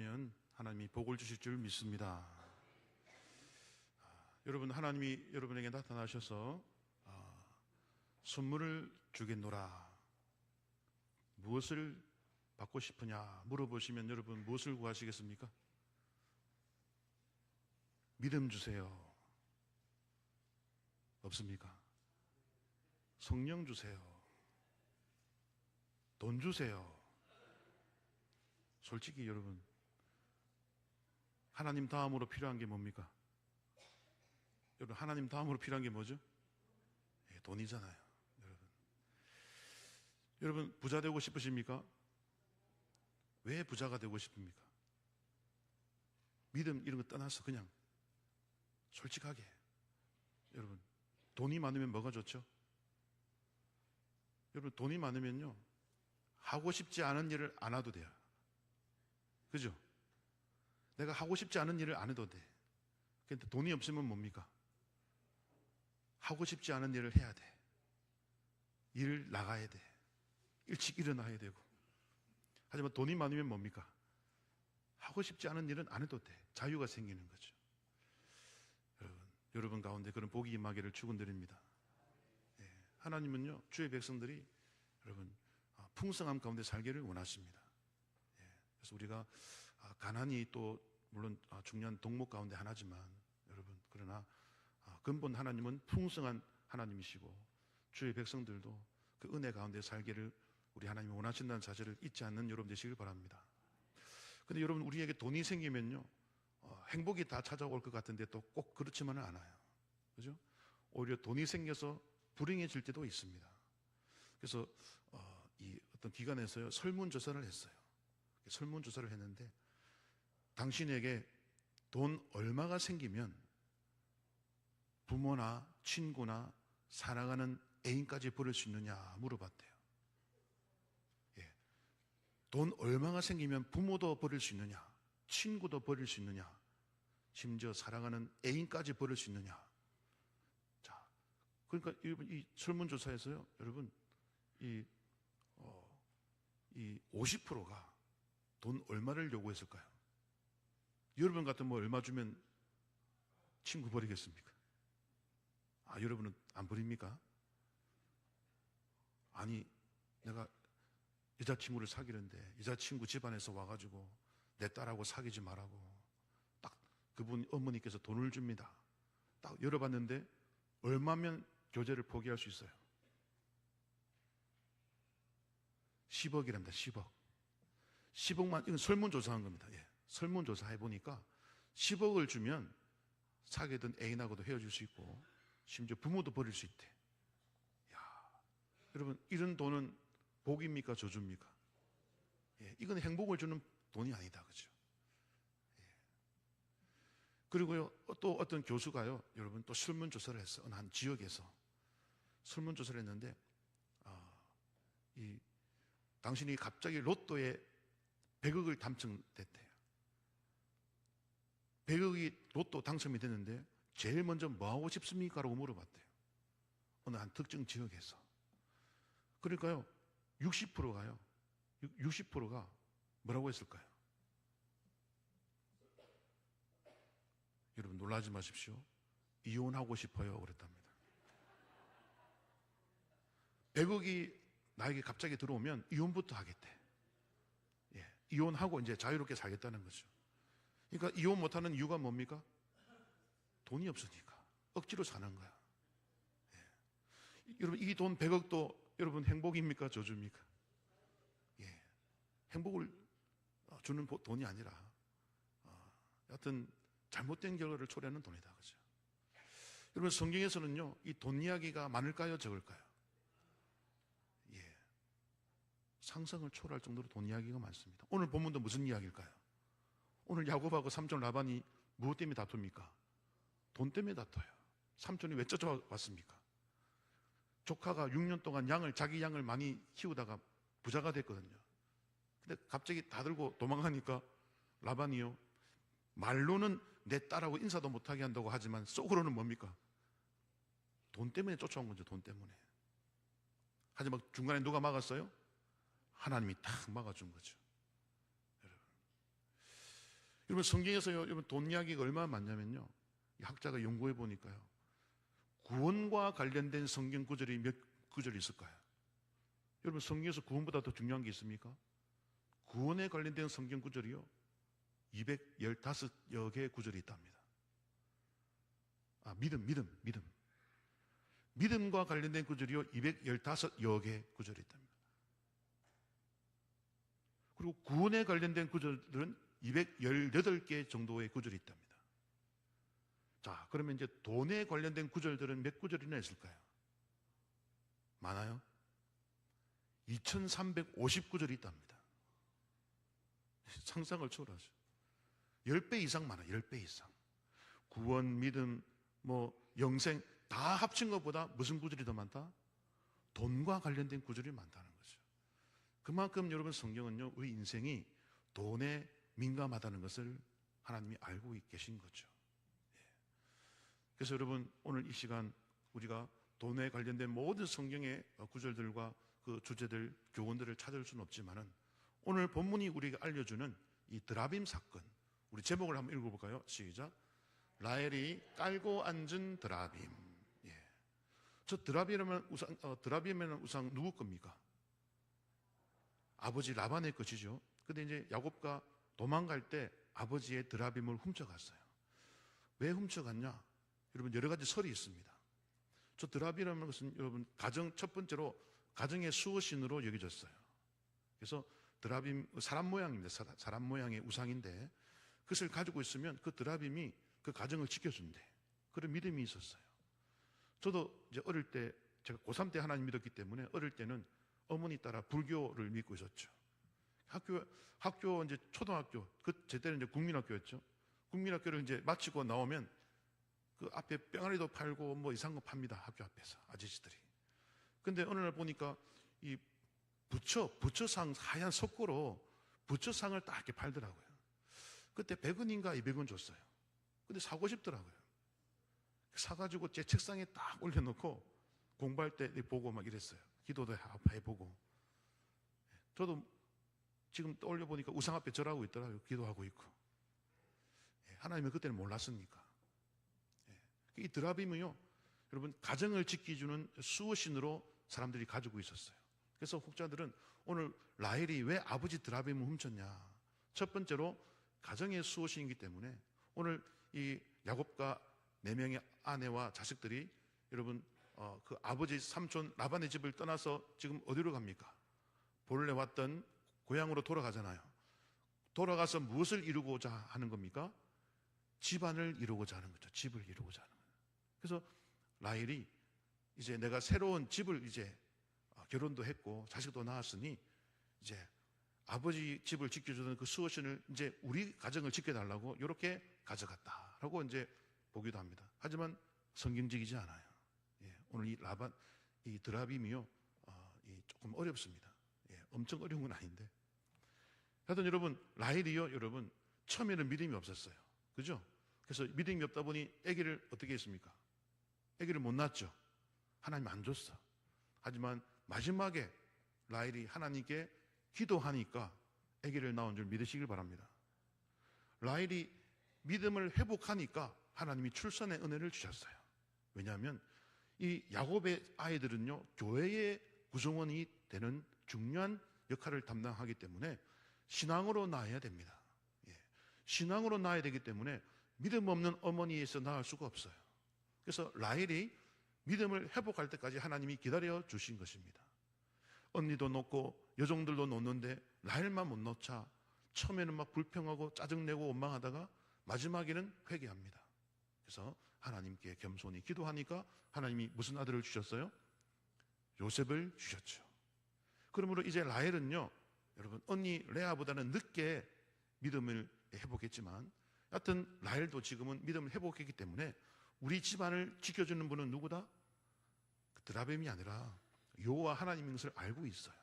기도하면 하나님이 복을 주실 줄 믿습니다. 여러분, 하나님이 여러분에게 나타나셔서 선물을 주겠노라, 무엇을 받고 싶으냐 물어보시면 여러분 무엇을 구하시겠습니까? 믿음 주세요. 없습니까? 성령 주세요. 돈 주세요. 솔직히 여러분, 하나님 다음으로 필요한 게 뭡니까? 여러분, 하나님 다음으로 필요한 게 뭐죠? 돈이잖아요. 여러분, 부자 되고 싶으십니까? 왜 부자가 되고 싶습니까? 믿음 이런 거 떠나서 그냥 솔직하게, 여러분, 돈이 많으면 뭐가 좋죠? 여러분, 돈이 많으면요, 하고 싶지 않은 일을 안 해도 돼요. 그죠? 내가 하고 싶지 않은 일을 안 해도 돼. 그런데 돈이 없으면 뭡니까? 하고 싶지 않은 일을 해야 돼. 일 나가야 돼. 일찍 일어나야 되고. 하지만 돈이 많으면 뭡니까? 하고 싶지 않은 일은 안 해도 돼. 자유가 생기는 거죠. 여러분 가운데 그런 복이 임하기를 축원드립니다. 하나님은요, 주의 백성들이 여러분 풍성함 가운데 살기를 원하십니다. 그래서 우리가 가난이 또 물론 중요한 덕목 가운데 하나지만 여러분, 그러나 근본 하나님은 풍성한 하나님이시고 주의 백성들도 그 은혜 가운데 살기를 우리 하나님이 원하신다는 사실을 잊지 않는 여러분 되시길 바랍니다. 근데 여러분, 우리에게 돈이 생기면요, 행복이 다 찾아올 것 같은데 또 꼭 그렇지만은 않아요. 그죠? 오히려 돈이 생겨서 불행해질 때도 있습니다. 그래서 이 어떤 기관에서요, 설문조사를 했어요. 설문조사를 했는데, 당신에게 돈 얼마가 생기면 부모나 친구나 사랑하는 애인까지 버릴 수 있느냐 물어봤대요. 돈 얼마가 생기면 부모도 버릴 수 있느냐, 친구도 버릴 수 있느냐, 심지어 사랑하는 애인까지 버릴 수 있느냐. 자, 그러니까 이 설문조사에서요, 여러분, 이 50%가 돈 얼마를 요구했을까요? 여러분 같으면 뭐 얼마 주면 친구 버리겠습니까? 여러분은 안 버립니까? 아니, 내가 여자친구를 사귀는데 여자친구 집안에서 와가지고 내 딸하고 사귀지 말라고 딱 그분 어머니께서 돈을 줍니다. 딱 열어봤는데 얼마면 교제를 포기할 수 있어요? 10억이랍니다. 10억. 10억만, 이건 설문조사한 겁니다. 설문조사 해보니까 10억을 주면 사귀던 애인하고도 헤어질 수 있고 심지어 부모도 버릴 수 있대. 여러분, 이런 돈은 복입니까? 저주입니까? 이건 행복을 주는 돈이 아니다. 그죠? 그리고요, 또 어떤 교수가요, 여러분, 또 설문조사를 했어요. 어느 한 지역에서 설문조사를 했는데, 당신이 갑자기 로또에 100억을 당첨됐대요. 100억이 로또 당첨이 됐는데 제일 먼저 뭐 하고 싶습니까? 라고 물어봤대요. 어느 한 특정 지역에서. 그러니까요, 60%가 뭐라고 했을까요? 여러분, 놀라지 마십시오. 이혼하고 싶어요 그랬답니다. 100억이 나에게 갑자기 들어오면 이혼부터 하겠대. 이혼하고 이제 자유롭게 살겠다는 거죠. 그러니까 이혼 못하는 이유가 뭡니까? 돈이 없으니까 억지로 사는 거야. 여러분, 이 돈 100억도 여러분 행복입니까? 저주입니까? 행복을 주는 돈이 아니라 여하튼 잘못된 결과를 초래하는 돈이다. 그죠? 여러분, 성경에서는요, 이 돈 이야기가 많을까요? 적을까요? 상상을 초월할 정도로 돈 이야기가 많습니다. 오늘 본문도 무슨 이야기일까요? 오늘 야곱하고 삼촌 라반이 무엇 때문에 다툽니까? 돈 때문에 다퉈요. 삼촌이 왜 쫓아왔습니까? 조카가 6년 동안 자기 양을 많이 키우다가 부자가 됐거든요. 근데 갑자기 다 들고 도망가니까 라반이요, 말로는 내 딸하고 인사도 못하게 한다고 하지만 속으로는 뭡니까? 돈 때문에 쫓아온 거죠. 돈 때문에. 하지만 중간에 누가 막았어요? 하나님이 탁 막아준 거죠. 여러분, 여러분 성경에서요, 여러분 돈 이야기가 얼마나 많냐면요, 이 학자가 연구해 보니까요, 구원과 관련된 성경 구절이 몇 구절 있을까요? 여러분 성경에서 구원보다 더 중요한 게 있습니까? 구원에 관련된 성경 구절이요 215여 개의 구절이 있답니다. 믿음과 관련된 구절이요 215여 개 구절이 있답니다. 그리고 구원에 관련된 구절들은 218개 정도의 구절이 있답니다. 자, 그러면 이제 돈에 관련된 구절들은 몇 구절이나 있을까요? 많아요? 2350구절이 있답니다. 상상을 초월하죠. 10배 이상 많아요. 10배 이상. 구원, 믿음, 영생 다 합친 것보다 무슨 구절이 더 많다? 돈과 관련된 구절이 많다는 거죠. 그만큼 여러분 성경은요, 우리 인생이 돈에 민감하다는 것을 하나님이 알고 계신 거죠. 그래서 여러분 오늘 이 시간 우리가 돈에 관련된 모든 성경의 구절들과 그 주제들, 교훈들을 찾을 수는 없지만은 오늘 본문이 우리가 알려주는 이 드라빔 사건, 우리 제목을 한번 읽어볼까요? 시작. 라헬이 깔고 앉은 드라빔. 저 드라빔이라는 우상 누구 겁니까? 아버지 라반의 것이죠. 근데 이제 야곱과 도망갈 때 아버지의 드라빔을 훔쳐갔어요. 왜 훔쳐갔냐? 여러분 여러 가지 설이 있습니다. 저 드라빔이라는 것은 여러분 첫 번째로 가정의 수호신으로 여겨졌어요. 그래서 드라빔 사람 모양입니다. 사람 모양의 우상인데 그것을 가지고 있으면 그 드라빔이 그 가정을 지켜준대. 그런 믿음이 있었어요. 저도 이제 어릴 때 제가 고3 때 하나님 믿었기 때문에 어릴 때는 어머니 따라 불교를 믿고 있었죠. 학교 이제 초등학교, 제 때는 이제 국민학교였죠. 국민학교를 이제 마치고 나오면 그 앞에 병아리도 팔고 뭐 이상한 거 팝니다. 학교 앞에서 아저씨들이. 근데 어느 날 보니까 이 부처상 하얀 석고로 부처상을 딱 이렇게 팔더라고요. 그때 100원인가 200원 줬어요. 근데 사고 싶더라고요. 사가지고 제 책상에 딱 올려놓고 공부할 때 보고 막 이랬어요. 기도도 해보고. 저도 지금 떠올려 보니까 우상 앞에 절하고 있더라고요. 기도하고 있고. 하나님은 그때는 몰랐으니까. 이 드라빔은요, 여러분 가정을 지켜주는 수호신으로 사람들이 가지고 있었어요. 그래서 혹자들은 오늘 라헬이 왜 아버지 드라빔을 훔쳤냐? 첫 번째로 가정의 수호신이기 때문에 오늘 이 야곱과 4명의 아내와 자식들이 여러분 그 아버지 삼촌 라반의 집을 떠나서 지금 어디로 갑니까? 본래 왔던 고향으로 돌아가잖아요. 돌아가서 무엇을 이루고자 하는 겁니까? 집안을 이루고자 하는 거죠. 집을 이루고자 하는 거예요. 그래서 라헬이 이제 내가 새로운 집을 이제 결혼도 했고 자식도 낳았으니 이제 아버지 집을 지켜주던 그 수호신을 이제 우리 가정을 지켜달라고 이렇게 가져갔다라고 이제 보기도 합니다. 하지만 성경적이지 않아요. 오늘 이 드라빔이요, 조금 어렵습니다. 엄청 어려운 건 아닌데. 하여튼 여러분, 라헬이요, 여러분, 처음에는 믿음이 없었어요. 그죠? 그래서 믿음이 없다 보니 아기를 어떻게 했습니까? 아기를 못 낳았죠. 하나님 안 줬어. 하지만 마지막에 라헬이 하나님께 기도하니까 아기를 낳은 줄 믿으시길 바랍니다. 라헬이 믿음을 회복하니까 하나님이 출산의 은혜를 주셨어요. 왜냐하면 이 야곱의 아이들은요, 교회의 구성원이 되는 중요한 역할을 담당하기 때문에 신앙으로 낳아야 됩니다. 신앙으로 낳아야 되기 때문에 믿음 없는 어머니에서 낳을 수가 없어요. 그래서 라헬이 믿음을 회복할 때까지 하나님이 기다려 주신 것입니다. 언니도 놓고 여종들도 놓는데 라헬만 못 놓자 처음에는 막 불평하고 짜증내고 원망하다가 마지막에는 회개합니다. 그래서 하나님께 겸손히 기도하니까 하나님이 무슨 아들을 주셨어요? 요셉을 주셨죠. 그러므로 이제 라헬은요, 여러분 언니 레아보다는 늦게 믿음을 회복했지만 하여튼 라헬도 지금은 믿음을 회복했기 때문에 우리 집안을 지켜주는 분은 누구다? 드라빔이 아니라 여호와 하나님인 것을 알고 있어요.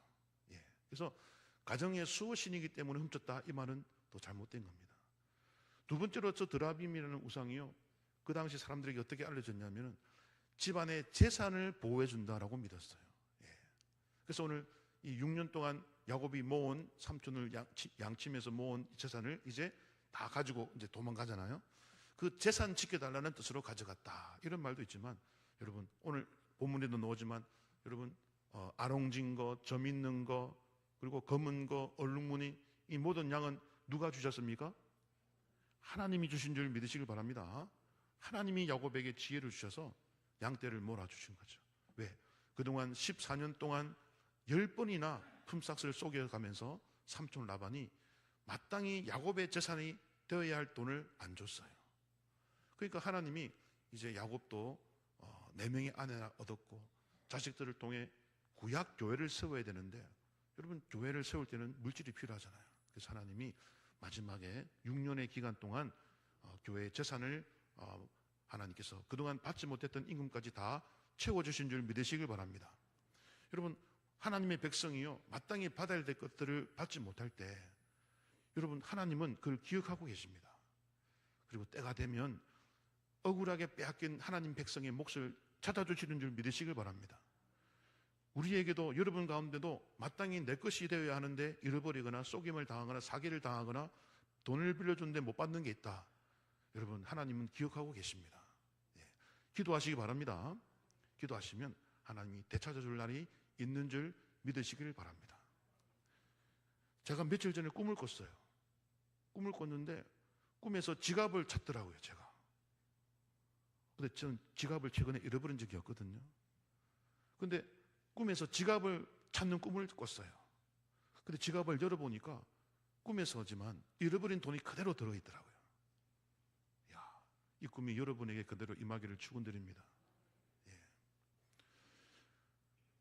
그래서 가정의 수호신이기 때문에 훔쳤다, 이 말은 또 잘못된 겁니다. 두 번째로 저 드라빔이라는 우상이요, 그 당시 사람들에게 어떻게 알려졌냐면 집안의 재산을 보호해 준다라고 믿었어요. 그래서 오늘 이 6년 동안 야곱이 모은 삼촌을 양침해서 모은 재산을 이제 다 가지고 이제 도망가잖아요. 그 재산 지켜달라는 뜻으로 가져갔다. 이런 말도 있지만 여러분 오늘 본문에도 나오지만 여러분 아롱진 거, 점 있는 거, 그리고 검은 거, 얼룩무늬 이 모든 양은 누가 주셨습니까? 하나님이 주신 줄 믿으시길 바랍니다. 하나님이 야곱에게 지혜를 주셔서 양떼를 몰아주신 거죠. 왜? 그동안 14년 동안 10번이나 품삯을 속여가면서 삼촌 라반이 마땅히 야곱의 재산이 되어야 할 돈을 안 줬어요. 그러니까 하나님이 이제 야곱도 4명의 아내를 얻었고 자식들을 통해 구약 교회를 세워야 되는데 여러분 교회를 세울 때는 물질이 필요하잖아요. 그래서 하나님이 마지막에 6년의 기간 동안 교회의 재산을 하나님께서 그동안 받지 못했던 임금까지 다 채워주신 줄 믿으시길 바랍니다. 여러분 하나님의 백성이요 마땅히 받아야 될 것들을 받지 못할 때 여러분 하나님은 그걸 기억하고 계십니다. 그리고 때가 되면 억울하게 빼앗긴 하나님 백성의 몫을 찾아주시는 줄 믿으시길 바랍니다. 우리에게도 여러분 가운데도 마땅히 내 것이 되어야 하는데 잃어버리거나 속임을 당하거나 사기를 당하거나 돈을 빌려줬는데 못 받는 게 있다. 여러분 하나님은 기억하고 계십니다. 기도하시기 바랍니다. 기도하시면 하나님이 되찾아줄 날이 있는 줄 믿으시길 바랍니다. 제가 며칠 전에 꿈을 꿨어요. 꿈을 꿨는데 꿈에서 지갑을 찾더라고요. 제가. 근데 저는 지갑을 최근에 잃어버린 적이 없거든요. 근데 꿈에서 지갑을 찾는 꿈을 꿨어요. 근데 지갑을 열어보니까 꿈에서지만 잃어버린 돈이 그대로 들어있더라고요. 이 꿈이 여러분에게 그대로 임하기를 축원드립니다.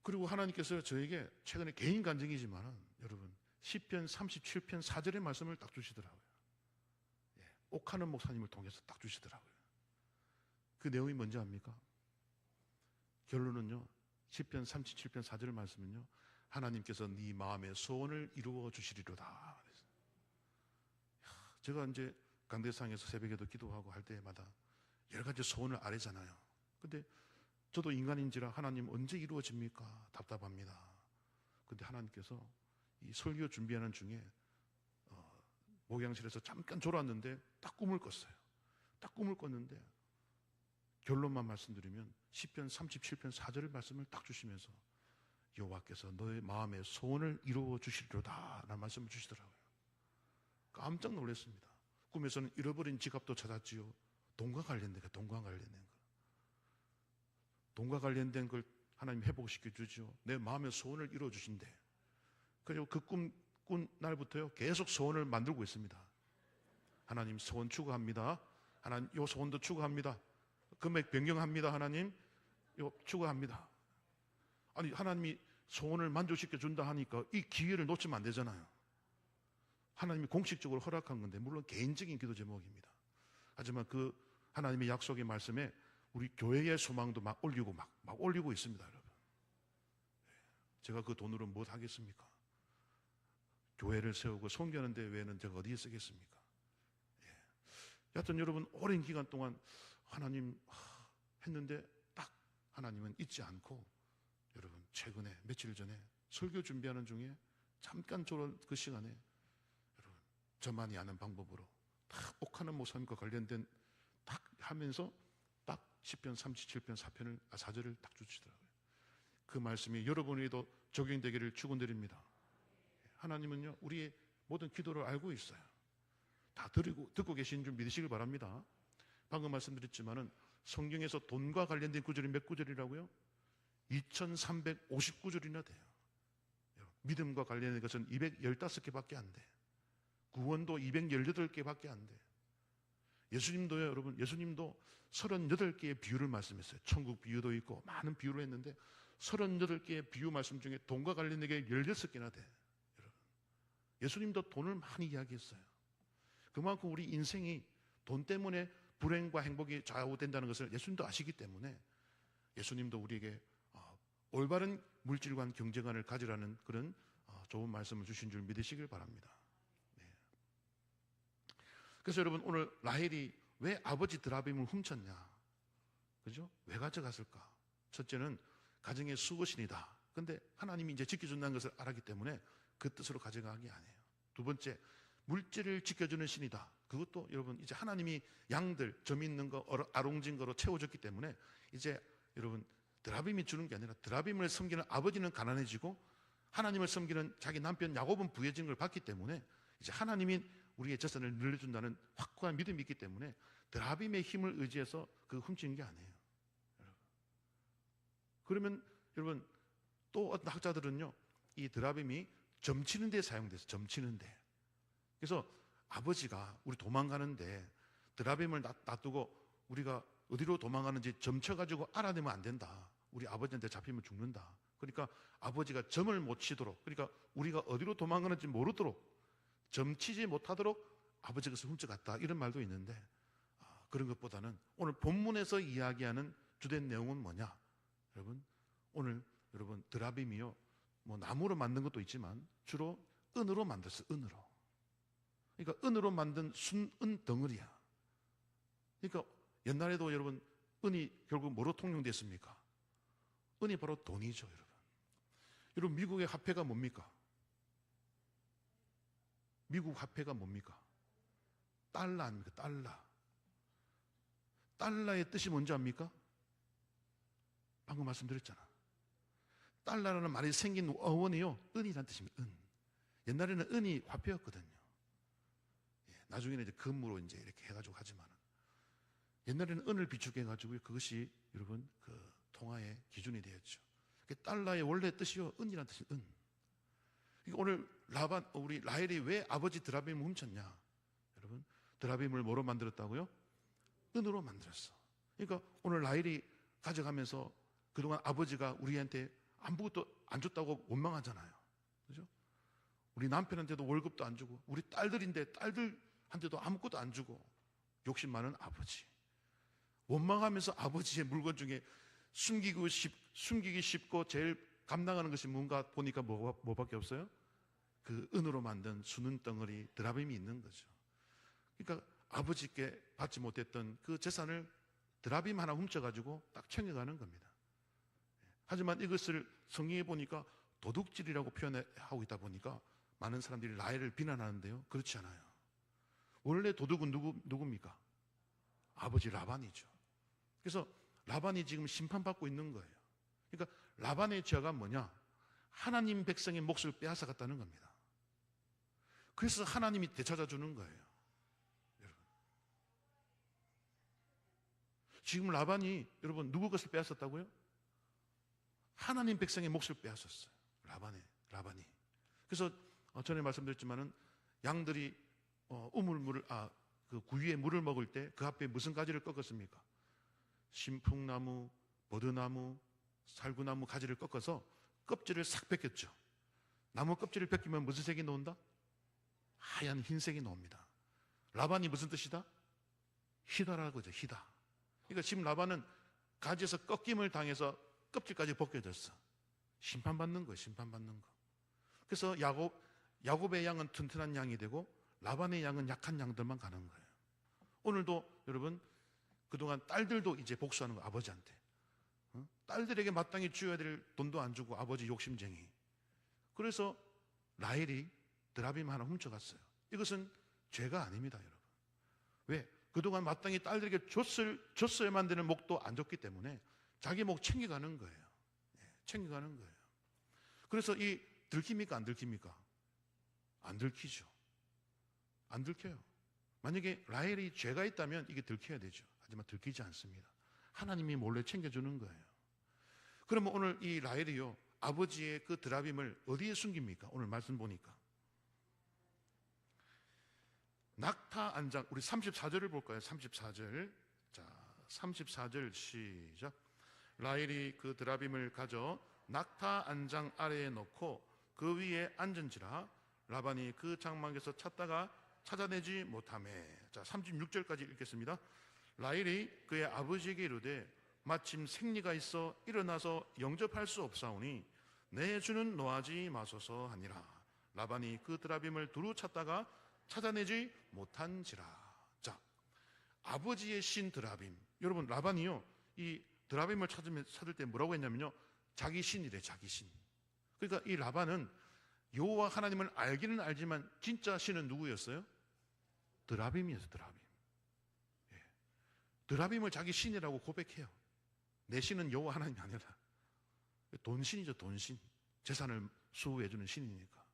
그리고 하나님께서 저에게 최근에 개인 간증이지만 여러분 시편 37편 4절의 말씀을 딱 주시더라고요. 옥하는 목사님을 통해서 딱 주시더라고요. 그 내용이 뭔지 압니까? 결론은요. 시편 37편 4절 말씀은요. 하나님께서 네 마음의 소원을 이루어 주시리로다. 제가 이제 강대상에서 새벽에도 기도하고 할 때마다 여러 가지 소원을 아뢰잖아요. 근데 저도 인간인지라 하나님 언제 이루어집니까? 답답합니다. 근데 하나님께서 이 설교 준비하는 중에 목양실에서 잠깐 졸았는데 딱 꿈을 꿨어요. 딱 꿈을 꿨는데 결론만 말씀드리면 시편 37편 4절의 말씀을 딱 주시면서 여호와께서 너의 마음의 소원을 이루어 주시리로다 라는 말씀을 주시더라고요. 깜짝 놀랐습니다. 꿈에서는 잃어버린 지갑도 찾았지요. 돈과 관련된 거, 돈과 관련된 걸 하나님 회복시켜 주죠. 내 마음의 소원을 이루어 주신대. 그리고 그 꿈 꾼 날부터요 계속 소원을 만들고 있습니다. 하나님 소원 추구합니다. 하나님 요 소원도 추구합니다. 금액 변경합니다. 하나님 요 추구합니다. 아니 하나님이 소원을 만족시켜 준다 하니까 이 기회를 놓치면 안 되잖아요. 하나님이 공식적으로 허락한 건데 물론 개인적인 기도 제목입니다. 하지만 그 하나님의 약속의 말씀에 우리 교회의 소망도 막 올리고 막 올리고 있습니다. 여러분 제가 그 돈으로 뭐 하겠습니까? 교회를 세우고 섬기는 데 외에는 제가 어디에 쓰겠습니까? 여하튼 여러분 오랜 기간 동안 하나님 했는데 딱 하나님은 잊지 않고 여러분 최근에 며칠 전에 설교 준비하는 중에 잠깐 졸은 그 시간에 여러분 저만이 아는 방법으로 딱 옥하는 목사님과 관련된 딱 하면서 딱 시편 37편 4절을 딱 주시더라고요. 그 말씀이 여러분에게도 적용되기를 축원드립니다. 하나님은요 우리의 모든 기도를 알고 있어요. 다 듣고 계신 줄 믿으시길 바랍니다. 방금 말씀드렸지만은 성경에서 돈과 관련된 구절이 몇 구절이라고요? 2359절이나 돼요. 믿음과 관련된 것은 215개밖에 안 돼. 구원도 218개밖에 안 돼. 예수님도요, 여러분, 예수님도 38개의 비유를 말씀했어요. 천국 비유도 있고 많은 비유를 했는데 38개의 비유 말씀 중에 돈과 관련된 게 16개나 돼. 여러분, 예수님도 돈을 많이 이야기했어요. 그만큼 우리 인생이 돈 때문에 불행과 행복이 좌우된다는 것을 예수님도 아시기 때문에 예수님도 우리에게 올바른 물질관 경제관을 가지라는 그런 좋은 말씀을 주신 줄 믿으시길 바랍니다. 그래서 여러분 오늘 라헬이 왜 아버지 드라빔을 훔쳤냐? 그죠? 왜 가져갔을까? 첫째는 가정의 수고신이다. 근데 하나님이 이제 지켜준다는 것을 알았기 때문에 그 뜻으로 가져간 게 아니에요. 두 번째, 물질을 지켜주는 신이다. 그것도 여러분 이제 하나님이 양들 점 있는 거 아롱진 거로 채워줬기 때문에 이제 여러분 드라빔이 주는 게 아니라 드라빔을 섬기는 아버지는 가난해지고 하나님을 섬기는 자기 남편 야곱은 부해진 걸 봤기 때문에 이제 하나님이 우리의 재산을 늘려준다는 확고한 믿음이 있기 때문에 드라빔의 힘을 의지해서 그 훔치는 게 아니에요. 그러면 여러분 또 어떤 학자들은요, 이 드라빔이 점치는 데 사용돼서 점치는 데. 그래서 아버지가 우리 도망가는데 드라빔을 놔두고 우리가 어디로 도망가는지 점쳐가지고 알아내면 안 된다. 우리 아버지한테 잡히면 죽는다. 그러니까 아버지가 점을 못 치도록, 그러니까 우리가 어디로 도망가는지 모르도록, 점치지 못하도록 아버지가 훔쳐갔다. 이런 말도 있는데 그런 것보다는 오늘 본문에서 이야기하는 주된 내용은 뭐냐? 여러분 오늘 여러분 드라빔이요, 뭐 나무로 만든 것도 있지만 주로 은으로 만들었어요. 은으로. 그러니까 은으로 만든 순은 덩어리야. 그러니까 옛날에도 여러분 은이 결국 뭐로 통용됐습니까? 은이 바로 돈이죠, 여러분. 여러분 미국의 화폐가 뭡니까? 미국 화폐가 뭡니까? 달러 아닙니까? 달러. 달러의 뜻이 뭔지 압니까? 방금 말씀드렸잖아. 달러라는 말이 생긴 어원이요, 은이라는 뜻입니다. 은. 옛날에는 은이 화폐였거든요. 나중에는 이제 금으로 이제 이렇게 해가지고 하지만 옛날에는 은을 비축해가지고 그것이 여러분 그 통화의 기준이 되었죠. 달러의 원래 뜻이요, 은이라는 뜻이 은. 그러니까 오늘 우리 라헬이 왜 아버지 드라빔을 훔쳤냐? 여러분 드라빔을 뭐로 만들었다고요? 은으로 만들었어. 그러니까 오늘 라헬이 가져가면서 그동안 아버지가 우리한테 아무것도 안 줬다고 원망하잖아요. 그죠? 우리 남편한테도 월급도 안 주고 우리 딸들인데 딸들한테도 아무것도 안 주고 욕심 많은 아버지. 원망하면서 아버지의 물건 중에 숨기기 쉽고 제일 감당하는 것이 뭔가 보니까 뭐밖에 없어요? 그 은으로 만든 수는 덩어리 드라빔이 있는 거죠. 그러니까 아버지께 받지 못했던 그 재산을 드라빔 하나 훔쳐가지고 딱 챙겨가는 겁니다. 하지만 이것을 성경에 보니까 도둑질이라고 표현하고 있다 보니까 많은 사람들이 라헬을 비난하는데요, 그렇지 않아요. 원래 도둑은 누굽니까? 아버지 라반이죠. 그래서 라반이 지금 심판받고 있는 거예요. 그러니까 라반의 죄가 뭐냐? 하나님 백성의 몫을 빼앗아갔다는 겁니다. 그래서 하나님이 되찾아주는 거예요. 여러분, 지금 라반이 여러분 누구 것을 빼앗았다고요? 하나님 백성의 몫을 빼앗았어요. 라반이. 그래서 전에 말씀드렸지만은 양들이 그 구유에 물을 먹을 때 그 앞에 무슨 가지를 꺾었습니까? 신풍나무, 버드나무, 살구나무 가지를 꺾어서 껍질을 싹 벗겼죠. 나무 껍질을 벗기면 무슨 색이 나온다? 하얀 흰색이 나옵니다. 라반이 무슨 뜻이다? 희다라고 하죠. 희다. 그러니까 지금 라반은 가지에서 꺾임을 당해서 껍질까지 벗겨졌어. 심판받는 거예요. 심판받는 거. 그래서 야곱의 양은 튼튼한 양이 되고 라반의 양은 약한 양들만 가는 거예요. 오늘도 여러분 그동안 딸들도 이제 복수하는 거예요. 아버지한테. 딸들에게 마땅히 줘야 될 돈도 안 주고 아버지 욕심쟁이. 그래서 라헬이 드라빔 하나 훔쳐갔어요. 이것은 죄가 아닙니다, 여러분. 왜? 그동안 마땅히 딸들에게 줬어야만 되는 목도 안 줬기 때문에 자기 목 챙겨가는 거예요. 챙겨가는 거예요. 그래서 이 들킵니까? 안 들킵니까? 안 들키죠. 안 들켜요. 만약에 라헬이 죄가 있다면 이게 들켜야 되죠. 하지만 들키지 않습니다. 하나님이 몰래 챙겨주는 거예요. 그러면 오늘 이 라헬이요, 아버지의 그 드라빔을 어디에 숨깁니까? 오늘 말씀 보니까 낙타 안장, 우리 34절을 볼까요? 34절. 자, 34절 시작. 라헬이 그 드라빔을 가져 낙타 안장 아래에 놓고 그 위에 앉은지라 라반이 그 장막에서 찾다가 찾아내지 못하매. 자, 36절까지 읽겠습니다. 라헬이 그의 아버지에게 이르되 마침 생리가 있어 일어나서 영접할 수 없사오니 내 주는 노하지 마소서 하니라. 라반이 그 드라빔을 두루 찾다가 찾아내지 못한지라. 자, 아버지의 신 드라빔. 여러분 라반이요, 이 드라빔을 찾을 때 뭐라고 했냐면요, 자기 신이래. 자기 신. 그러니까 이 라반은 여호와 하나님을 알기는 알지만 진짜 신은 누구였어요? 드라빔이었어요. 드라빔. 예. 드라빔을 자기 신이라고 고백해요. 내 신은 여호와 하나님이 아니라 돈신이죠. 돈신. 재산을 수호해주는 신이니까.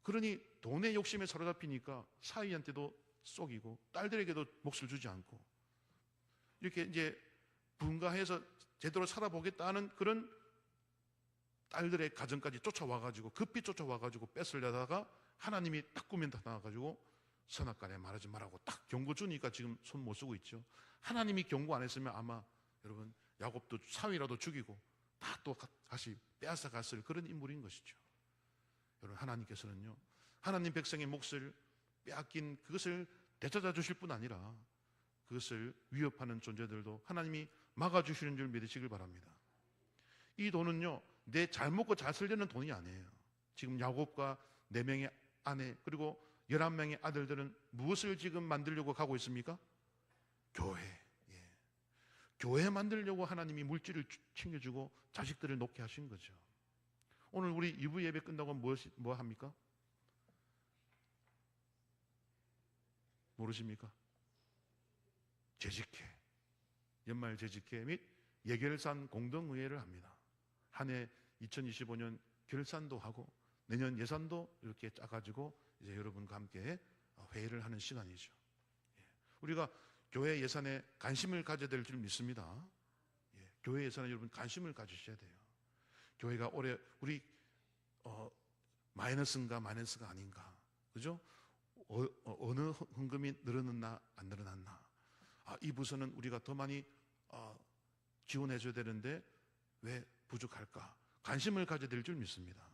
그러니 돈의 욕심에 사로잡히니까 사위한테도 속이고 딸들에게도 몫을 주지 않고 이렇게 이제 분가해서 제대로 살아보겠다는 그런 딸들의 가정까지 쫓아와가지고 급히 쫓아와가지고 뺏으려다가 하나님이 딱 꾸민 나와가지고 선악간에 말하지 말라고 딱 경고 주니까 지금 손 못 쓰고 있죠. 하나님이 경고 안 했으면 아마 여러분 야곱도 사위라도 죽이고 다 또 다시 빼앗아 갔을 그런 인물인 것이죠. 여러분 하나님께서는요 하나님 백성의 몫을 빼앗긴 그것을 되찾아 주실 뿐 아니라 그것을 위협하는 존재들도 하나님이 막아주시는 줄 믿으시길 바랍니다. 이 돈은요 내 잘 먹고 잘 살려는 돈이 아니에요. 지금 야곱과 4명의 아내 그리고 11명의 아들들은 무엇을 지금 만들려고 가고 있습니까? 교회. 예. 교회 만들려고 하나님이 물질을 챙겨주고 자식들을 놓게 하신 거죠. 오늘 우리 2부 예배 끝나고 뭐 합니까? 모르십니까? 재직회, 연말 재직회 및 예결산 공동의회를 합니다. 한 해 2025년 결산도 하고 내년 예산도 이렇게 짜가지고 이제 여러분과 함께 회의를 하는 시간이죠. 우리가 교회 예산에 관심을 가져야 될 줄 믿습니다. 교회 예산에 여러분 관심을 가지셔야 돼요. 교회가 올해 우리 마이너스인가 아닌가, 그죠? 어느 헌금이 늘어났나 안 늘어났나? 이 부서는 우리가 더 많이 지원해줘야 되는데 왜 부족할까? 관심을 가져야 될 줄 믿습니다.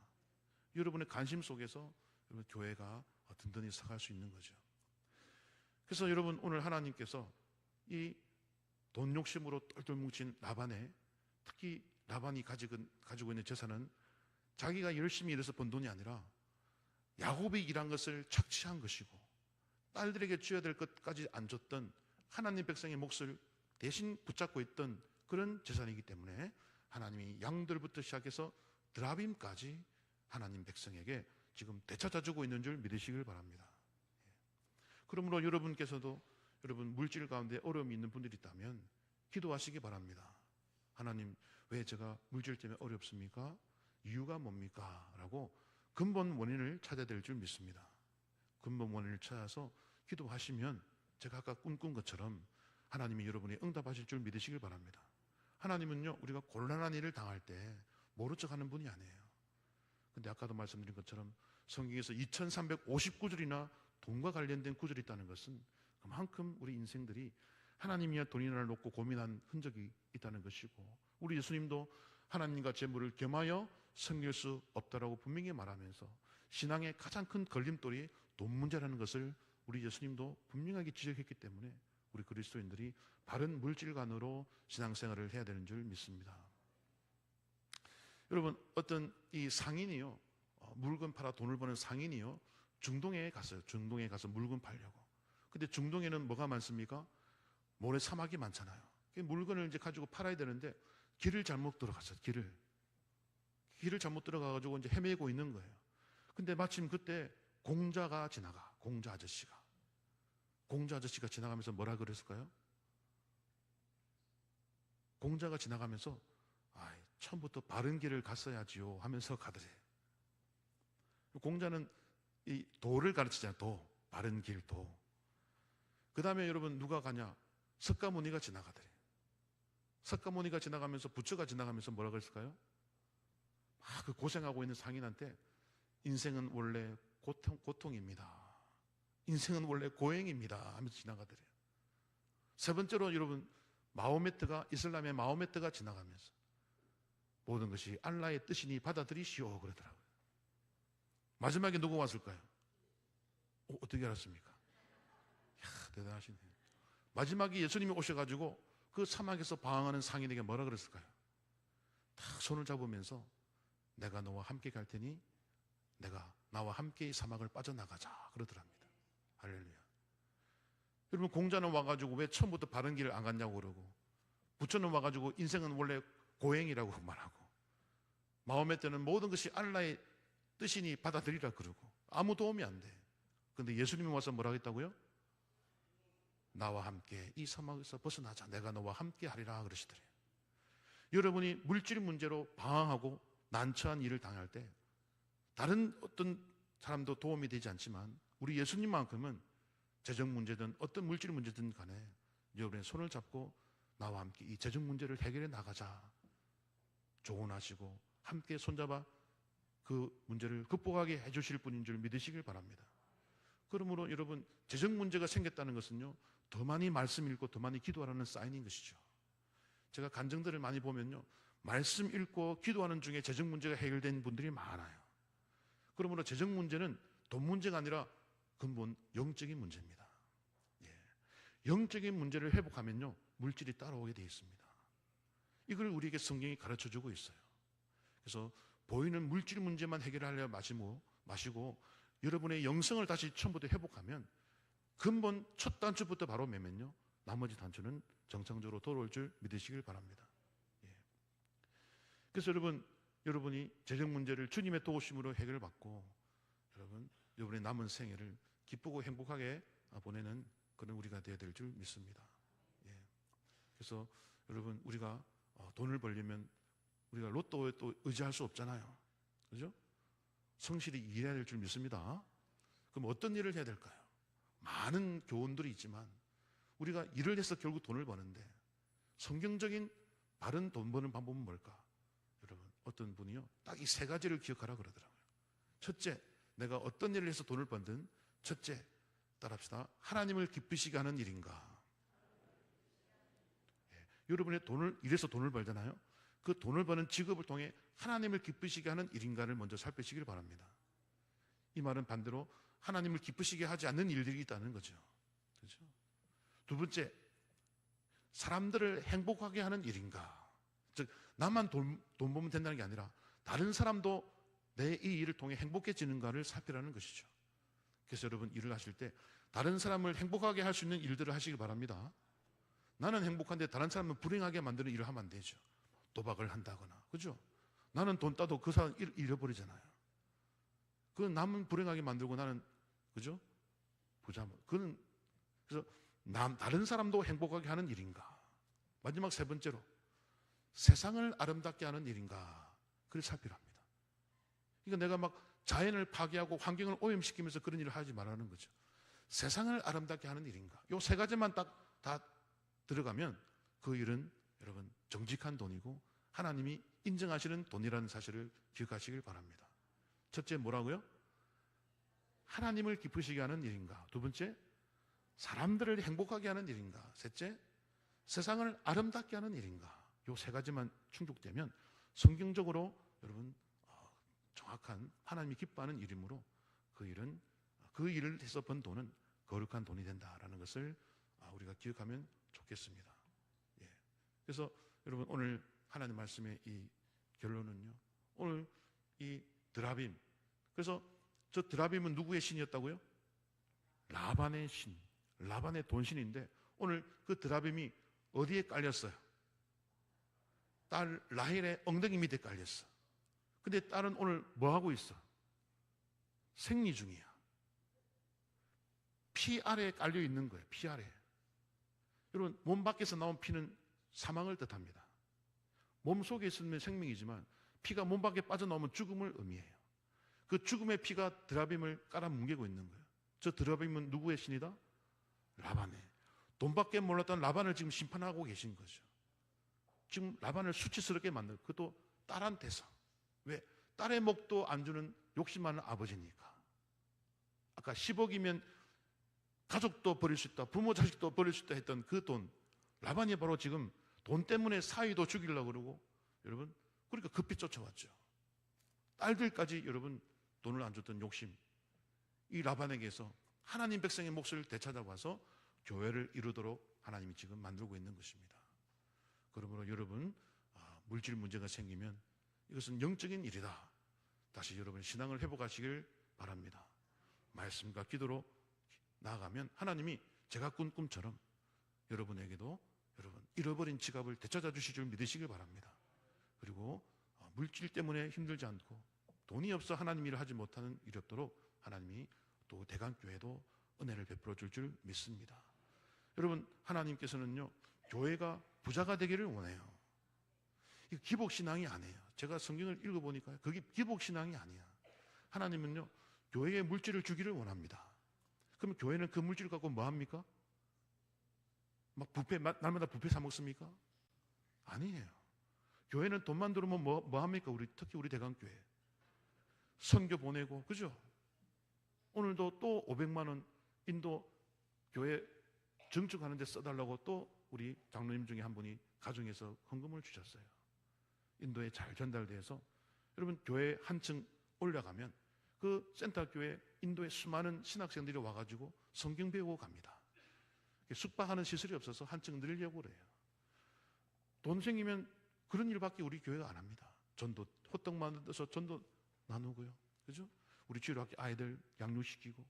여러분의 관심 속에서 여러분 교회가 든든히 서갈 수 있는 거죠. 그래서 여러분 오늘 하나님께서 이 돈 욕심으로 똘똘 뭉친 라반의 특히 라반이 가지고 있는 재산은 자기가 열심히 일해서 번 돈이 아니라 야곱이 일한 것을 착취한 것이고 딸들에게 줘야 될 것까지 안 줬던 하나님 백성의 몫을 대신 붙잡고 있던 그런 재산이기 때문에 하나님이 양들부터 시작해서 드라빔까지 하나님 백성에게 지금 되찾아주고 있는 줄 믿으시길 바랍니다. 그러므로 여러분께서도 여러분 물질 가운데 어려움이 있는 분들이 있다면 기도하시기 바랍니다. 하나님 왜 제가 물질 때문에 어렵습니까? 이유가 뭡니까? 라고 근본 원인을 찾아야 될 줄 믿습니다. 근본 원인을 찾아서 기도하시면 제가 아까 꿈꾼 것처럼 하나님이 여러분이 응답하실 줄 믿으시길 바랍니다. 하나님은요 우리가 곤란한 일을 당할 때 모른 척하는 분이 아니에요. 근데 아까도 말씀드린 것처럼 성경에서 2359절이나 돈과 관련된 구절이 있다는 것은 그만큼 우리 인생들이 하나님이야 돈이나 놓고 고민한 흔적이 있다는 것이고 우리 예수님도 하나님과 재물을 겸하여 섬길 수 없다라고 분명히 말하면서 신앙의 가장 큰 걸림돌이 돈 문제라는 것을 우리 예수님도 분명하게 지적했기 때문에 우리 그리스도인들이 바른 물질관으로 신앙생활을 해야 되는 줄 믿습니다. 여러분 어떤 이 상인이요 물건 팔아 돈을 버는 상인이요 중동에 갔어요. 중동에 가서 물건 팔려고. 근데 중동에는 뭐가 많습니까? 모래 사막이 많잖아요. 물건을 이제 가지고 팔아야 되는데 길을 잘못 들어갔어요. 길을 잘못 들어가가지고 이제 헤매고 있는 거예요. 근데 마침 그때 공자가 지나가. 공자 아저씨가 지나가면서 뭐라 그랬을까요? 공자가 지나가면서 처음부터 바른 길을 갔어야지요 하면서 가더래. 공자는 이 도를 가르치잖아요. 도, 바른 길, 도. 그 다음에 여러분 누가 가냐? 석가모니가 지나가더래. 석가모니가 지나가면서 부처가 지나가면서 뭐라 그랬을까요? 그 고생하고 있는 상인한테 인생은 원래 고통입니다. 인생은 원래 고행입니다 하면서 지나가더래요. 세 번째로 여러분 마호메트가 이슬람의 마호메트가 지나가면서 모든 것이 알라의 뜻이니 받아들이시오 그러더라고요. 마지막에 누가 왔을까요? 어떻게 알았습니까? 대단하시네요. 마지막에 예수님이 오셔가지고 그 사막에서 방황하는 상인에게 뭐라 그랬을까요? 딱 손을 잡으면서 내가 너와 함께 갈 테니 내가 나와 함께 이 사막을 빠져나가자 그러더랍니다. 할렐루야. 여러분 공자는 와가지고 왜 처음부터 바른 길을 안 갔냐고 그러고 부처는 와가지고 인생은 원래 고행이라고 말하고 마호메트는 모든 것이 알라의 뜻이니 받아들이라 그러고 아무 도움이 안 돼. 근데 예수님이 와서 뭐라고 했다고요? 나와 함께 이 사막에서 벗어나자. 내가 너와 함께 하리라 그러시더래요. 여러분이 물질 문제로 방황하고 난처한 일을 당할 때 다른 어떤 사람도 도움이 되지 않지만 우리 예수님만큼은 재정 문제든 어떤 물질 문제든 간에 여러분의 손을 잡고 나와 함께 이 재정 문제를 해결해 나가자 조언하시고 함께 손잡아 그 문제를 극복하게 해주실 분인 줄 믿으시길 바랍니다. 그러므로 여러분 재정 문제가 생겼다는 것은요 더 많이 말씀 읽고 더 많이 기도하라는 사인인 것이죠. 제가 간증들을 많이 보면요 말씀 읽고 기도하는 중에 재정 문제가 해결된 분들이 많아요. 그러므로 재정 문제는 돈 문제가 아니라 근본 영적인 문제입니다. 예. 영적인 문제를 회복하면요 물질이 따라오게 되어 있습니다. 이걸 우리에게 성경이 가르쳐주고 있어요. 그래서 보이는 물질 문제만 해결하려 마시고 여러분의 영성을 다시 처음부터 회복하면 근본 첫 단추부터 바로 매면요 나머지 단추는 정상적으로 돌아올 줄 믿으시길 바랍니다. 예. 그래서 여러분이 재정 문제를 주님의 도우심으로 해결받고 여러분의 남은 생애를 기쁘고 행복하게 보내는 그런 우리가 되어야 될 줄 믿습니다. 예. 그래서 여러분 우리가 돈을 벌려면 우리가 로또에 또 의지할 수 없잖아요. 그죠? 성실히 일해야 될 줄 믿습니다. 그럼 어떤 일을 해야 될까요? 많은 교훈들이 있지만 우리가 일을 해서 결국 돈을 버는데 성경적인 바른 돈 버는 방법은 뭘까? 여러분 어떤 분이요 딱 이 세 가지를 기억하라 그러더라고요. 첫째, 내가 어떤 일을 해서 돈을 벌든 첫째, 따라합시다. 하나님을 기쁘시게 하는 일인가? 예, 여러분의 일해서 돈을 벌잖아요. 그 돈을 버는 직업을 통해 하나님을 기쁘시게 하는 일인가를 먼저 살피시길 바랍니다. 이 말은 반대로 하나님을 기쁘시게 하지 않는 일들이 있다는 거죠. 그렇죠? 두 번째, 사람들을 행복하게 하는 일인가? 즉 나만 돈 벌면 된다는 게 아니라 다른 사람도 내 이 일을 통해 행복해지는가를 살피라는 것이죠. 그래서 여러분 일을 하실 때 다른 사람을 행복하게 할 수 있는 일들을 하시길 바랍니다. 나는 행복한데 다른 사람은 불행하게 만드는 일을 하면 안 되죠. 도박을 한다거나, 그죠? 나는 돈 따도 그 사람 잃어버리잖아요. 그 남은 불행하게 만들고 나는, 그죠? 그건 그래서 다른 사람도 행복하게 하는 일인가? 마지막 세 번째로 세상을 아름답게 하는 일인가? 그걸 살피랍니다. 그러니까 내가 막 자연을 파괴하고 환경을 오염시키면서 그런 일을 하지 말라는 거죠. 세상을 아름답게 하는 일인가? 이 세 가지만 딱 다 들어가면 그 일은 여러분 정직한 돈이고 하나님이 인정하시는 돈이라는 사실을 기억하시길 바랍니다. 첫째 뭐라고요? 하나님을 기쁘시게 하는 일인가? 두 번째, 사람들을 행복하게 하는 일인가? 셋째, 세상을 아름답게 하는 일인가? 이 세 가지만 충족되면 성경적으로 여러분 정확한 하나님이 기뻐하는 일이므로 그 일을 해서 번 돈은 거룩한 돈이 된다라는 것을 우리가 기억하면 좋겠습니다. 예. 그래서 여러분 오늘 하나님 말씀의 이 결론은요. 오늘 이 드라빔. 그래서 저 드라빔은 누구의 신이었다고요? 라반의 신. 라반의 돈신인데 오늘 그 드라빔이 어디에 깔렸어요? 딸 라헬의 엉덩이 밑에 깔렸어. 근데 딸은 오늘 뭐 하고 있어? 생리 중이야. 피 아래에 깔려 있는 거예요. 피 아래에. 여러분 몸 밖에서 나온 피는 사망을 뜻합니다. 몸 속에 있으면 생명이지만 피가 몸 밖에 빠져나오면 죽음을 의미해요. 그 죽음의 피가 드라빔을 깔아뭉개고 있는 거예요. 저 드라빔은 누구의 신이다? 라반의. 돈밖에 몰랐던 라반을 지금 심판하고 계신 거죠. 지금 라반을 수치스럽게 만들, 그것도 딸한테서. 왜? 딸의 목도 안 주는 욕심 많은 아버지니까. 아까 10억이면 가족도 버릴 수 있다, 부모 자식도 버릴 수 있다 했던 그 돈, 라반이 바로 지금 돈 때문에 사위도 죽이려고 그러고, 여러분, 그러니까 급히 쫓아왔죠. 딸들까지 여러분 돈을 안 줬던 욕심, 이 라반에게서 하나님 백성의 몫을 되찾아와서 교회를 이루도록 하나님이 지금 만들고 있는 것입니다. 그러므로 여러분 물질 문제가 생기면 이것은 영적인 일이다. 다시 여러분 신앙을 회복하시길 바랍니다. 말씀과 기도로 나아가면 하나님이 제가 꾼 꿈처럼 여러분에게도 여러분 잃어버린 지갑을 되찾아 주실 줄 믿으시길 바랍니다. 그리고 물질 때문에 힘들지 않고 돈이 없어 하나님 일을 하지 못하는 일이 없도록 하나님이 또 대강교회도 은혜를 베풀어 줄 믿습니다. 여러분, 하나님께서는요, 교회가 부자가 되기를 원해요. 이거 기복신앙이 아니에요. 제가 성경을 읽어보니까 그게 기복신앙이 아니야. 하나님은요, 교회에 물질을 주기를 원합니다. 그러면 교회는 그 물질을 갖고 뭐 합니까? 막 날마다 뷔페 사 먹습니까? 아니에요. 교회는 돈만 들어오면 뭐 합니까? 특히 우리 대강교회. 선교 보내고, 그죠? 오늘도 또 500만 원 인도 교회 증축하는 데 써달라고 또 우리 장로님 중에 한 분이 가정에서 헌금을 주셨어요. 인도에 잘 전달돼서 여러분, 교회 한층 올라가면 그 센터교회 인도에 수많은 신학생들이 와가지고 성경 배우고 갑니다. 숙박하는 시설이 없어서 한층 늘려고 그래요. 돈 생기면 그런 일밖에 우리 교회가 안 합니다. 전도 호떡 만들어서 전도 나누고요, 그죠? 우리 주일학교 아이들 양육시키고,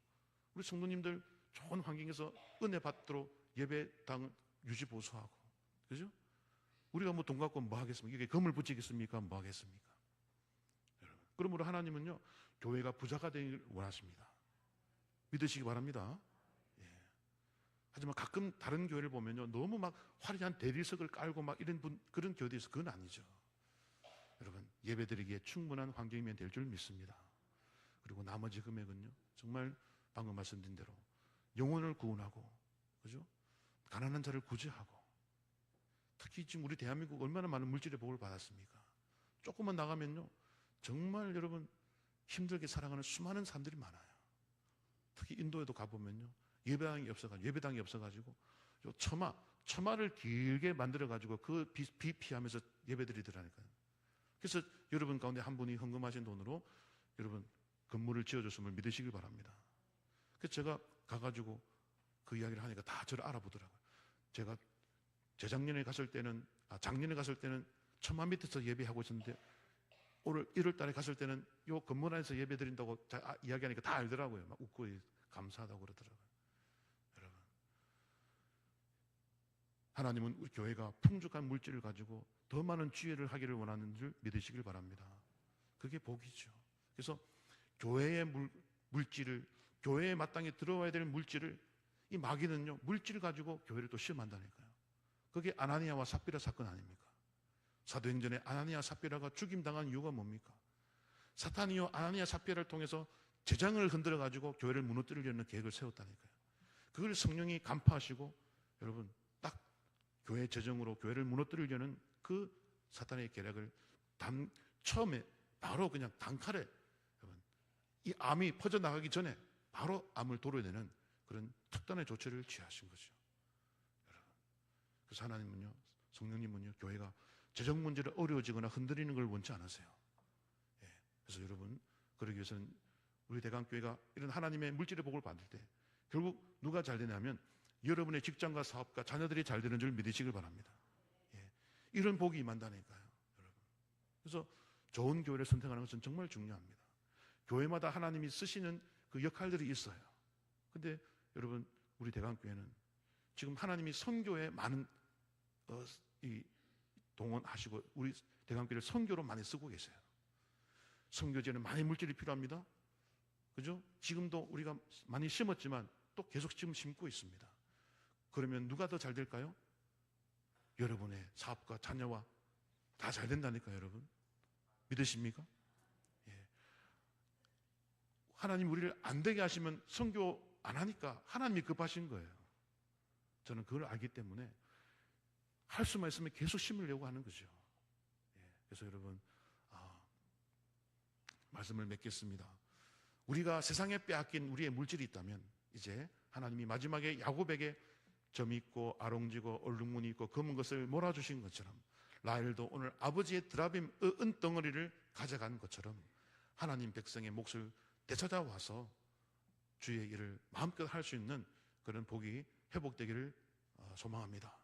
우리 성도님들 좋은 환경에서 은혜 받도록 예배당 유지 보수하고, 그죠? 우리가 뭐 돈 갖고 뭐 하겠습니까? 이게 금을 붙이겠습니까? 뭐 하겠습니까? 여러분, 그러므로 하나님은요, 교회가 부자가 되기를 원하십니다. 믿으시기 바랍니다. 예. 하지만 가끔 다른 교회를 보면요, 너무 막 화려한 대리석을 깔고 막 이런 그런 교회도 있어. 그건 아니죠. 여러분, 예배드리기에 충분한 환경이면 될 줄 믿습니다. 그리고 나머지 금액은요, 정말 방금 말씀드린 대로 영혼을 구원하고, 그죠? 가난한 자를 구제하고, 특히 지금 우리 대한민국 얼마나 많은 물질의 복을 받았습니까? 조금만 나가면요, 정말 여러분 힘들게 살아가는 수많은 사람들이 많아요. 특히 인도에도 가보면요, 예배당이 없어가지고 처마를 길게 만들어가지고 그 비 피하면서 예배드리더라니까요. 그래서 여러분 가운데 한 분이 헌금하신 돈으로 여러분 건물을 지어줬음을 믿으시길 바랍니다. 그래서 제가 가가지고 그 이야기를 하니까 다 저를 알아보더라고요. 제가 작년에 갔을 때는 천마 밑에서 예배하고 있었는데 오늘 1월 달에 갔을 때는 요 건물 안에서 예배 드린다고 이야기하니까 다 알더라고요. 막 웃고 감사하다고 그러더라고요. 여러분, 하나님은 우리 교회가 풍족한 물질을 가지고 더 많은 지혜를 하기를 원하는 줄 믿으시길 바랍니다. 그게 복이죠. 그래서 교회의 물질을, 교회에 마땅히 들어와야 될 물질을, 이 마귀는요, 물질을 가지고 교회를 또 시험한다니까요. 그게 아나니아와 삽비라 사건 아닙니까? 사도행전에 아나니아 삽비라가 죽임당한 이유가 뭡니까? 사탄이요, 아나니아 삽비라를 통해서 재정을 흔들어 가지고 교회를 무너뜨리려는 계획을 세웠다니까요. 그걸 성령이 간파하시고 여러분, 딱 교회 재정으로 교회를 무너뜨리려는 그 사탄의 계략을 처음에 바로 그냥 단칼에, 여러분, 이 암이 퍼져나가기 전에 바로 암을 도려내는 그런 특단의 조치를 취하신 거죠. 여러분, 그래서 하나님은요, 성령님은요, 교회가 재정 문제를 어려워지거나 흔들리는 걸 원치 않으세요. 예, 그래서 여러분, 그러기 위해서는 우리 대강교회가 이런 하나님의 물질의 복을 받을 때 결국 누가 잘 되냐면 여러분의 직장과 사업과 자녀들이 잘 되는 줄 믿으시길 바랍니다. 예, 이런 복이 임한다니까요, 여러분. 그래서 좋은 교회를 선택하는 것은 정말 중요합니다. 교회마다 하나님이 쓰시는 그 역할들이 있어요. 근데 여러분, 우리 대강교회는 지금 하나님이 선교에 많은 이 동원하시고 우리 대강교회를 선교로 많이 쓰고 계세요. 선교제는 많이 물질이 필요합니다. 그죠? 지금도 우리가 많이 심었지만 또 계속 지금 심고 있습니다. 그러면 누가 더 잘 될까요? 여러분의 사업과 자녀와 다 잘 된다니까요, 여러분. 믿으십니까? 예. 하나님 우리를 안 되게 하시면 선교 안 하니까 하나님이 급하신 거예요. 저는 그걸 알기 때문에 할 수만 있으면 계속 심으려고 하는 거죠. 예. 그래서 여러분, 말씀을 맺겠습니다. 우리가 세상에 빼앗긴 우리의 물질이 있다면 이제 하나님이 마지막에 야곱에게 점 있고 아롱지고 얼룩무늬 있고 검은 것을 몰아주신 것처럼 라헬도 오늘 아버지의 드라빔 은덩어리를 가져간 것처럼 하나님 백성의 몫을 되찾아와서 주의 일을 마음껏 할 수 있는 그런 복이 회복되기를 소망합니다.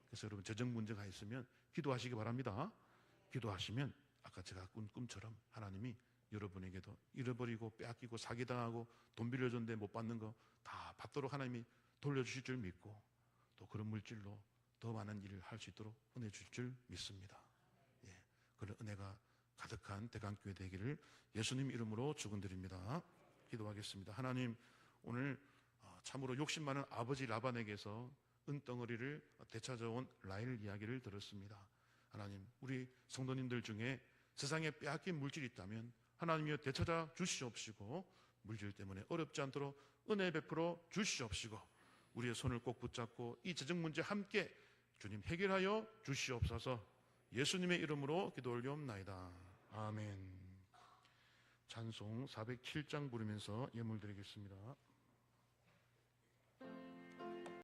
그래서 여러분, 재정 문제가 있으면 기도하시기 바랍니다. 기도하시면 아까 제가 꾼 꿈처럼 하나님이 여러분에게도 잃어버리고 빼앗기고 사기당하고 돈 빌려줬는데 못 받는 거 다 받도록 하나님이 돌려주실 줄 믿고 또 그런 물질로 더 많은 일을 할 수 있도록 은혜 주실 줄 믿습니다. 예, 그런 은혜가 가득한 대강교회 되기를 예수님 이름으로 축원드립니다. 기도하겠습니다. 하나님, 오늘 참으로 욕심 많은 아버지 라반에게서 은덩어리를 되찾아온 라헬 이야기를 들었습니다. 하나님, 우리 성도님들 중에 세상에 빼앗긴 물질이 있다면 하나님이여 되찾아 주시옵시고, 물질 때문에 어렵지 않도록 은혜 베풀어 주시옵시고, 우리의 손을 꼭 붙잡고 이 재정 문제 함께 주님 해결하여 주시옵소서. 예수님의 이름으로 기도 올리옵나이다. 아멘. 찬송 407장 부르면서 예물 드리겠습니다.